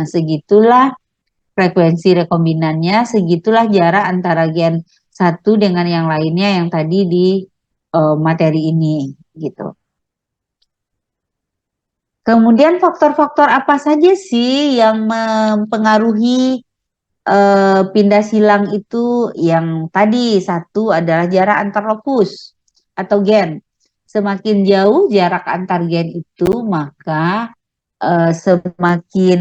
segitulah frekuensi rekombinannya, segitulah jarak antara gen satu dengan yang lainnya yang tadi di materi ini gitu. Kemudian faktor-faktor apa saja sih yang mempengaruhi pindah silang itu? Yang tadi satu adalah jarak antar lokus atau gen. Semakin jauh jarak antar gen itu, maka semakin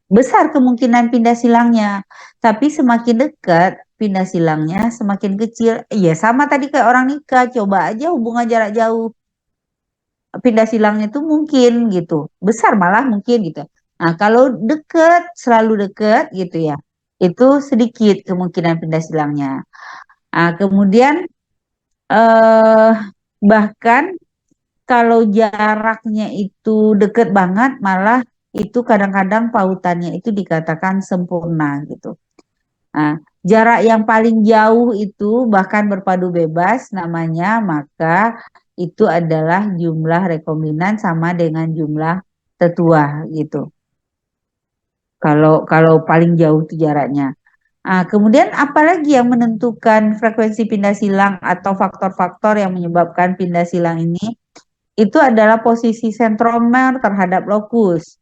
besar kemungkinan pindah silangnya. Tapi semakin dekat pindah silangnya semakin kecil. Ya sama tadi kayak orang nikah, coba aja hubungan jarak jauh. Pindah silangnya itu mungkin gitu. Besar malah mungkin gitu. Nah, kalau dekat, selalu dekat gitu ya. Itu sedikit kemungkinan pindah silangnya. Nah, kemudian eh bahkan kalau jaraknya itu deket banget, malah itu kadang-kadang pautannya itu dikatakan sempurna gitu. Nah, jarak yang paling jauh itu bahkan berpadu bebas namanya, maka itu adalah jumlah rekombinan sama dengan jumlah tetua gitu. Kalau paling jauh itu jaraknya. Nah, kemudian apalagi yang menentukan frekuensi pindah silang atau faktor-faktor yang menyebabkan pindah silang ini? Itu adalah posisi sentromer terhadap lokus.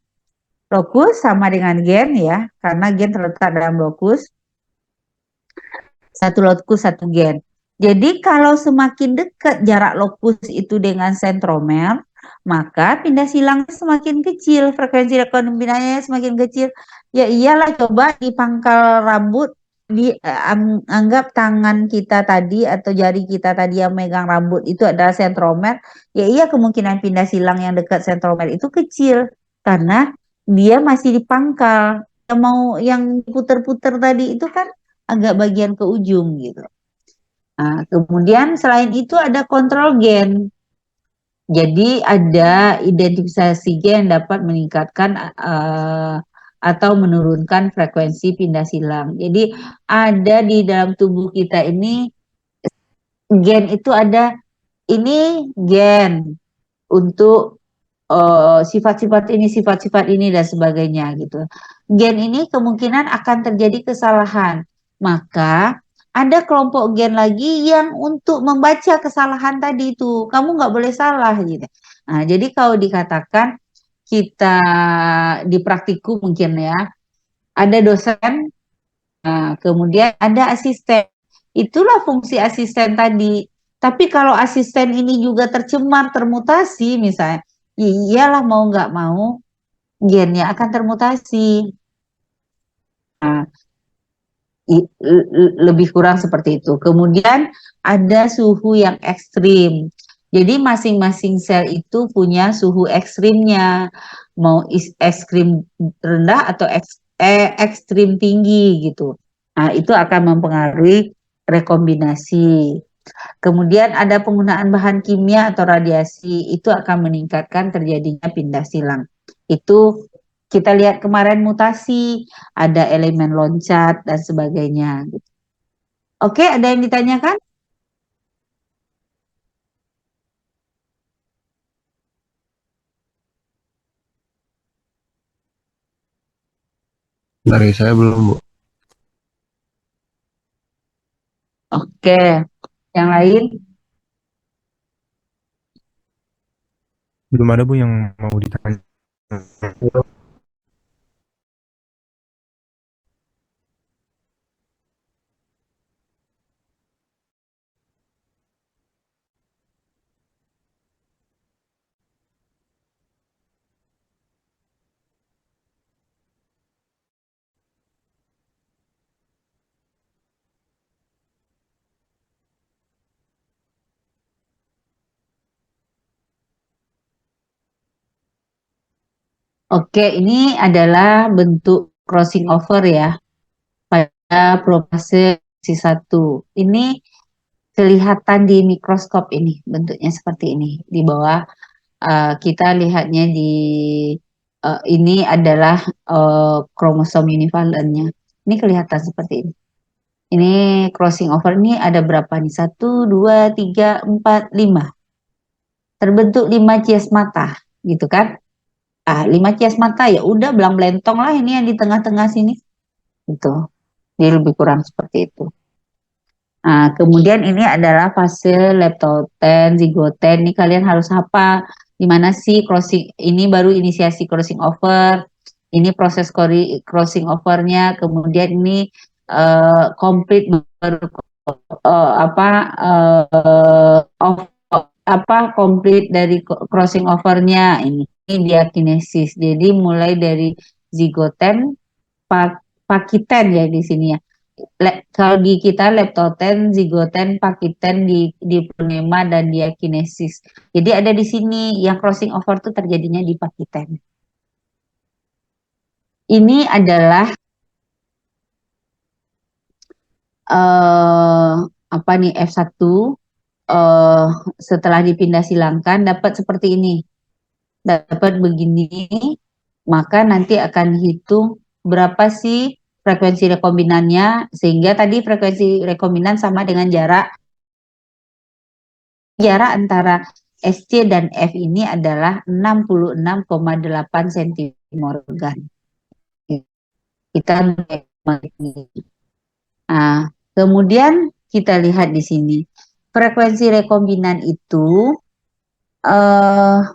Lokus sama dengan gen ya, karena gen terletak dalam lokus. Satu lokus, satu gen. Jadi kalau semakin dekat jarak lokus itu dengan sentromer, maka pindah silang semakin kecil, frekuensi rekombinannya semakin kecil. Ya iyalah, coba di pangkal rambut, anggap tangan kita tadi atau jari kita tadi yang megang rambut itu adalah sentromer. Ya iya, kemungkinan pindah silang yang dekat sentromer itu kecil karena dia masih di pangkal. Yang mau yang puter-puter tadi itu kan agak bagian ke ujung gitu. Nah, kemudian selain itu ada kontrol gen. Jadi ada identifikasi gen dapat meningkatkan atau menurunkan frekuensi pindah silang. Jadi ada di dalam tubuh kita ini gen itu ada, ini gen untuk sifat-sifat ini dan sebagainya gitu. Gen ini kemungkinan akan terjadi kesalahan. Maka ada kelompok gen lagi yang untuk membaca kesalahan tadi itu. Kamu nggak boleh salah gitu. Nah, jadi kalau dikatakan kita di praktikum mungkin ya, ada dosen, nah, kemudian ada asisten. Itulah fungsi asisten tadi. Tapi kalau asisten ini juga tercemar, termutasi misalnya, ya iyalah mau nggak mau gennya akan termutasi. Nah, lebih kurang seperti itu. Kemudian ada suhu yang ekstrim. Jadi masing-masing sel itu punya suhu ekstrimnya. Mau ekstrim rendah atau ekstrim tinggi gitu. Nah, itu akan mempengaruhi rekombinasi. Kemudian ada penggunaan bahan kimia atau radiasi, itu akan meningkatkan terjadinya pindah silang. Itu kita lihat kemarin mutasi, ada elemen loncat dan sebagainya. Oke, ada yang ditanyakan? Dari saya belum, Bu. Oke, yang lain? Belum ada, Bu, yang mau ditanya. Oke, ini adalah bentuk crossing over ya pada profase C1. Ini kelihatan di mikroskop ini, bentuknya seperti ini. Di bawah kita lihatnya di ini adalah kromosom univalennya. Ini kelihatan seperti ini. Ini crossing over ini ada berapa nih? Satu, dua, tiga, empat, lima. Terbentuk 5 cies mata, gitu kan? 5 kias mata ya udah belang belentong lah ini yang di tengah-tengah sini. Gitu. Jadi lebih kurang seperti itu. Nah, kemudian ini adalah fase leptoten, zigoten. Ini kalian harus apa? Di mana sih crossing? Ini baru inisiasi crossing over. Ini proses crossing overnya. Kemudian ini complete baru apa of, apa complete dari crossing overnya ini dia kinesis. Jadi mulai dari zigoten, pakiten ya di sini ya. Kalau di kita leptoten, zigoten, pakiten di fonema dan diakinesis. Jadi ada di sini yang crossing over itu terjadinya di pakiten. Ini adalah eh apa nih F1 eh setelah dipindah silangkan dapat seperti ini. Dapat begini, maka nanti akan hitung berapa sih frekuensi rekombinannya sehingga tadi frekuensi rekombinan sama dengan jarak antara SC dan F ini adalah 66,8 cm. Kita nah, kemudian kita lihat di sini. Frekuensi rekombinan itu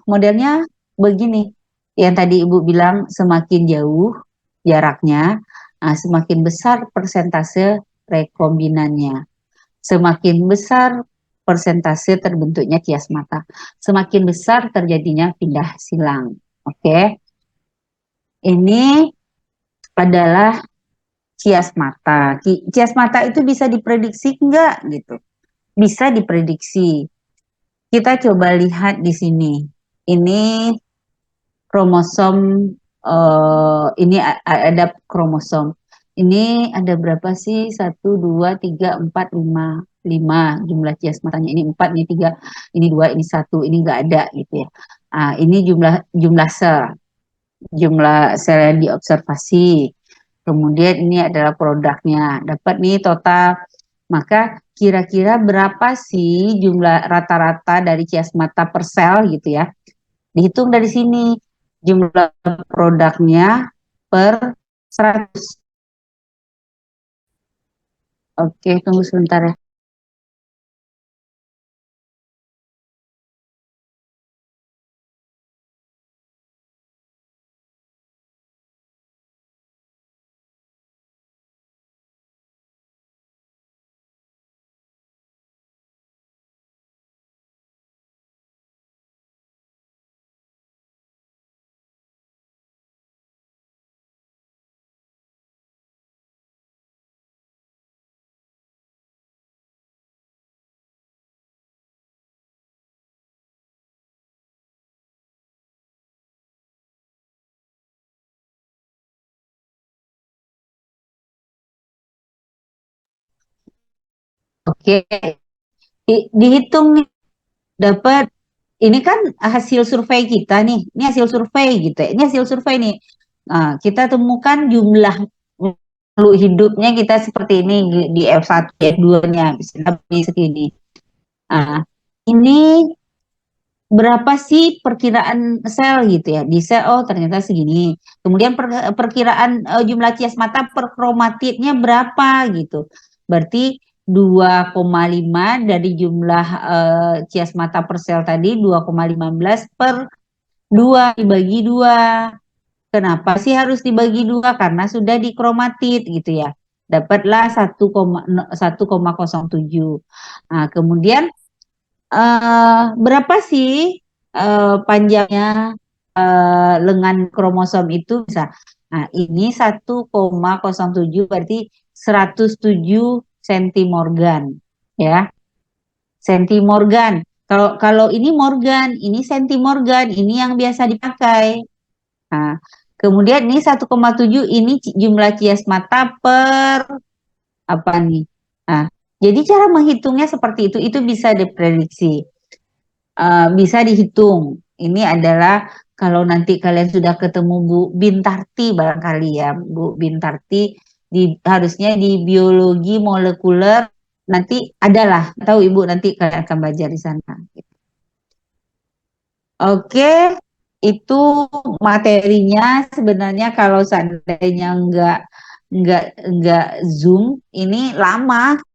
modelnya begini. Yang tadi Ibu bilang semakin jauh jaraknya, semakin besar persentase rekombinannya. Semakin besar persentase terbentuknya kias mata. Semakin besar terjadinya pindah silang. Oke. Ini adalah kias mata. Kias mata itu bisa diprediksi enggak gitu? Bisa diprediksi. Kita coba lihat di sini. Ini kromosom ini ada kromosom. Ini ada berapa sih? 1, 2, 3, 4, 5 jumlah kias matanya. Ini 4, ini 3, ini 2, ini 1, ini enggak ada gitu ya. Ini jumlah jumlah sel yang diobservasi. Kemudian ini adalah produknya. Dapat nih total. Maka kira-kira berapa sih jumlah rata-rata dari kias mata per sel gitu ya. Dihitung dari sini jumlah produknya per 100. Oke, tunggu sebentar ya. Oke, dihitung nih dapat ini kan hasil survei kita nih. Ini hasil survei gitu ya. Ini hasil survei nih. Kita temukan jumlah makhluk hidupnya kita seperti ini di F1, F2-nya bisa segini. Nah, ini berapa sih perkiraan sel gitu ya di sel ternyata segini kemudian perkiraan jumlah kias mata per kromatidnya berapa gitu berarti 2,5 dari jumlah kias mata per sel tadi 2,15 per 2 dibagi 2. Kenapa sih harus dibagi 2? Karena sudah dikromatid gitu ya, dapatlah 1,07. Nah kemudian berapa sih panjangnya lengan kromosom itu bisa. Nah, ini 1,07 berarti 107 centimorgan ya. Centimorgan. Kalau kalau ini morgan, ini centimorgan, ini yang biasa dipakai. Nah, kemudian ini 1,7 ini jumlah kias mata per apa nih? Nah, jadi cara menghitungnya seperti itu bisa diprediksi. Bisa dihitung. Ini adalah kalau nanti kalian sudah ketemu Bu Bintarti barangkali ya, Bu Bintarti harusnya di biologi molekuler nanti adalah tahu Ibu nanti kalian akan belajar di sana. Oke, itu materinya sebenarnya kalau seandainya nggak Zoom ini lama